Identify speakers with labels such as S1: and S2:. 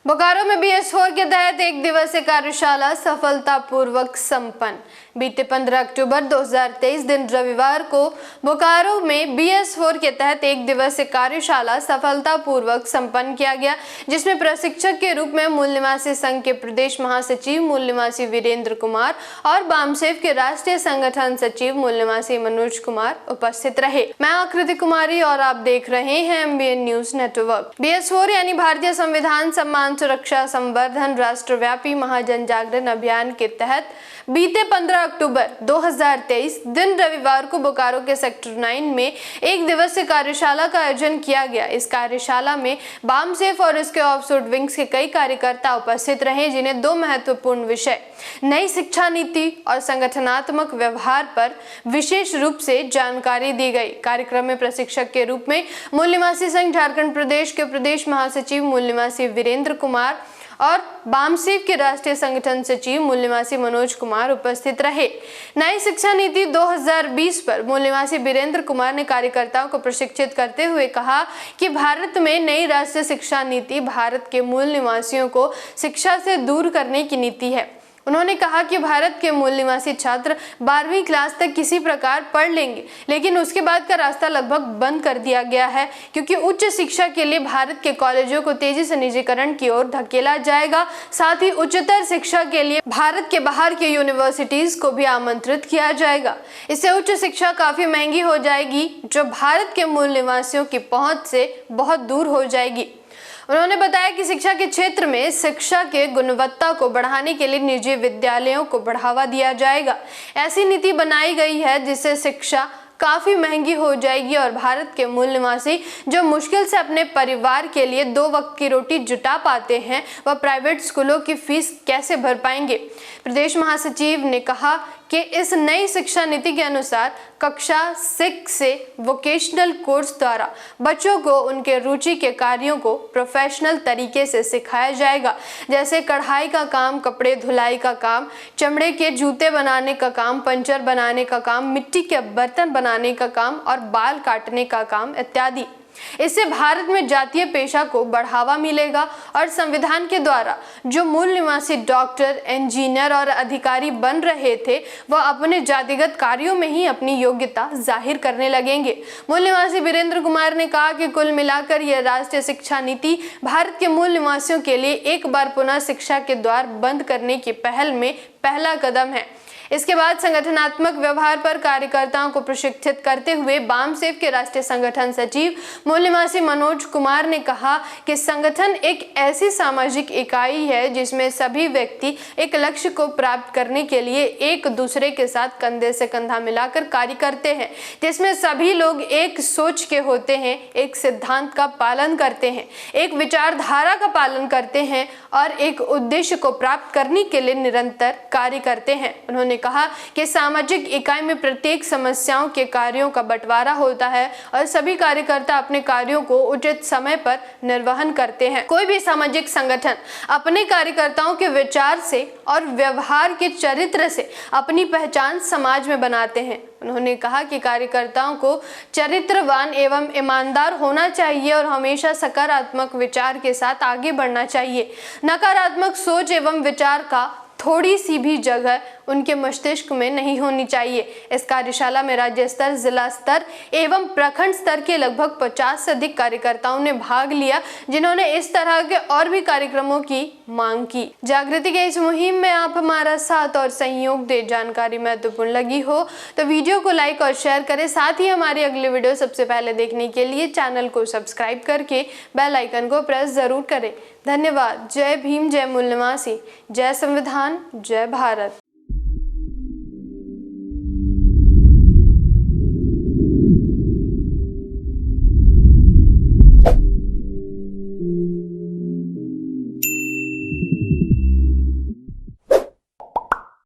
S1: बोकारो में BS4 के तहत एक दिवसीय कार्यशाला सफलतापूर्वक संपन्न। बीते 15 अक्टूबर 2023 दिन रविवार को बोकारो में BS4 के तहत एक दिवसीय कार्यशाला सफलतापूर्वक संपन्न किया गया, जिसमें प्रशिक्षक के रूप में मूल निवासी संघ के प्रदेश महासचिव मूल निवासी वीरेंद्र कुमार और बामसेफ के राष्ट्रीय संगठन सचिव मूल निवासी मनोज कुमार उपस्थित रहे। मैं आकृति कुमारी और आप देख रहे हैं MBN न्यूज नेटवर्क। BS4 यानी भारतीय संविधान सम्मान सुरक्षा संवर्धन राष्ट्रव्यापी महाजन जागरण अभियान के तहत बीते 15 अक्टूबर 2023 दिन रविवार को बोकारो के सेक्टर 9 में एक दिवसीय कार्यशाला का आयोजन किया गया। इस कार्यशाला में बामसेफ और इसके ऑफशोर विंग्स के कई कार्यकर्ता उपस्थित रहे, जिन्हें दो महत्वपूर्ण विषय नई शिक्षा नीति और संगठनात्मक व्यवहार पर विशेष रूप से जानकारी दी गई। कार्यक्रम में प्रशिक्षक के रूप में मूल निवासी संघ झारखंड प्रदेश के प्रदेश महासचिव मूल निवासी वीरेंद्र कुमार और बामसेफ के राष्ट्रीय संगठन सचिव मूल निवासी मनोज कुमार उपस्थित रहे। नई शिक्षा नीति 2020 पर मूल निवासी वीरेंद्र कुमार ने कार्यकर्ताओं को प्रशिक्षित करते हुए कहा कि भारत में नई राष्ट्रीय शिक्षा नीति भारत के मूल निवासियों को शिक्षा से दूर करने की नीति है। उन्होंने कहा कि भारत के मूल निवासी छात्र 12वीं क्लास तक किसी प्रकार पढ़ लेंगे, लेकिन उसके बाद का रास्ता लगभग बंद कर दिया गया है, क्योंकि उच्च शिक्षा के लिए भारत के कॉलेजों को तेजी से निजीकरण की ओर धकेला जाएगा। साथ ही उच्चतर शिक्षा के लिए भारत के बाहर के यूनिवर्सिटीज को भी आमंत्रित किया जाएगा। इससे उच्च शिक्षा काफी महंगी हो जाएगी, जो भारत के मूल निवासियों की पहुंच से बहुत दूर हो जाएगी। उन्होंने बताया कि शिक्षा के क्षेत्र में शिक्षा के गुणवत्ता को बढ़ाने के लिए निजी विद्यालयों को बढ़ावा दिया जाएगा। ऐसी नीति बनाई गई है जिससे शिक्षा काफी महंगी हो जाएगी और भारत के मूल निवासी जो मुश्किल से अपने परिवार के लिए 2 वक्त की रोटी जुटा पाते हैं, वह प्राइवेट स्कूलों की फीस कैसे भर पाएंगे। प्रदेश महासचिव ने कहा कि इस नई शिक्षा नीति के अनुसार कक्षा 6 से वोकेशनल कोर्स द्वारा बच्चों को उनके रुचि के कार्यों को प्रोफेशनल तरीके से सिखाया जाएगा, जैसे कढ़ाई का काम, कपड़े धुलाई का काम, चमड़े के जूते बनाने का काम, पंचर बनाने का काम, मिट्टी के बर्तन बनाने का काम और बाल काटने का काम इत्यादि। इससे भारत में जातीय पेशा को बढ़ावा मिलेगा और संविधान के द्वारा जो मूल निवासी डॉक्टर, इंजीनियर और अधिकारी बन रहे थे, वह अपने जातिगत कार्यों में ही अपनी योग्यता जाहिर करने लगेंगे। मूल निवासी वीरेंद्र कुमार ने कहा कि कुल मिलाकर यह राष्ट्रीय शिक्षा नीति भारत के मूल निवासियों के लिए एक बार पुनः शिक्षा के द्वार बंद करने की पहल में पहला कदम है। इसके बाद संगठनात्मक व्यवहार पर कार्यकर्ताओं को प्रशिक्षित करते हुए बामसेफ के राष्ट्रीय संगठन सचिव मूल निवासी मनोज कुमार ने कहा कि संगठन एक ऐसी सामाजिक इकाई है जिसमें सभी व्यक्ति एक लक्ष्य को प्राप्त करने के लिए एक दूसरे के साथ कंधे से कंधा मिलाकर कार्य करते हैं, जिसमें सभी लोग एक सोच के होते हैं, एक सिद्धांत का पालन करते हैं, एक विचारधारा का पालन करते हैं और एक उद्देश्य को प्राप्त करने के लिए निरंतर कार्य करते हैं। उन्होंने कहा कि सामाजिक इकाई में प्रत्येक समस्याओं के कार्यों का बंटवारा होता है और सभी कार्यकर्ता अपने कार्यों को उचित समय पर निर्वहन करते हैं। कोई भी सामाजिक संगठन अपने कार्यकर्ताओं के विचार से और व्यवहार के चरित्र से अपनी पहचान समाज में बनाते हैं। उन्होंने कहा कि कार्यकर्ताओं को चरित्रवान एवं ईमानदार होना चाहिए और हमेशा सकारात्मक विचार के साथ आगे बढ़ना चाहिए। नकारात्मक सोच एवं विचार का थोड़ी सी भी जगह उनके मस्तिष्क में नहीं होनी चाहिए। इस कार्यशाला में राज्य स्तर, जिला स्तर एवं प्रखंड स्तर के लगभग 50 से अधिक कार्यकर्ताओं ने भाग लिया, जिन्होंने इस तरह के और भी कार्यक्रमों की मांग की। जागृति के इस मुहिम में आप हमारा साथ और सहयोग दे। जानकारी महत्वपूर्ण लगी हो तो वीडियो को लाइक और शेयर करें। साथ ही हमारी अगली वीडियो सबसे पहले देखने के लिए चैनल को सब्सक्राइब करके बेल आइकन को प्रेस जरूर करें। धन्यवाद। जय भीम, जय मूल निवासी, जय संविधान, जय भारत।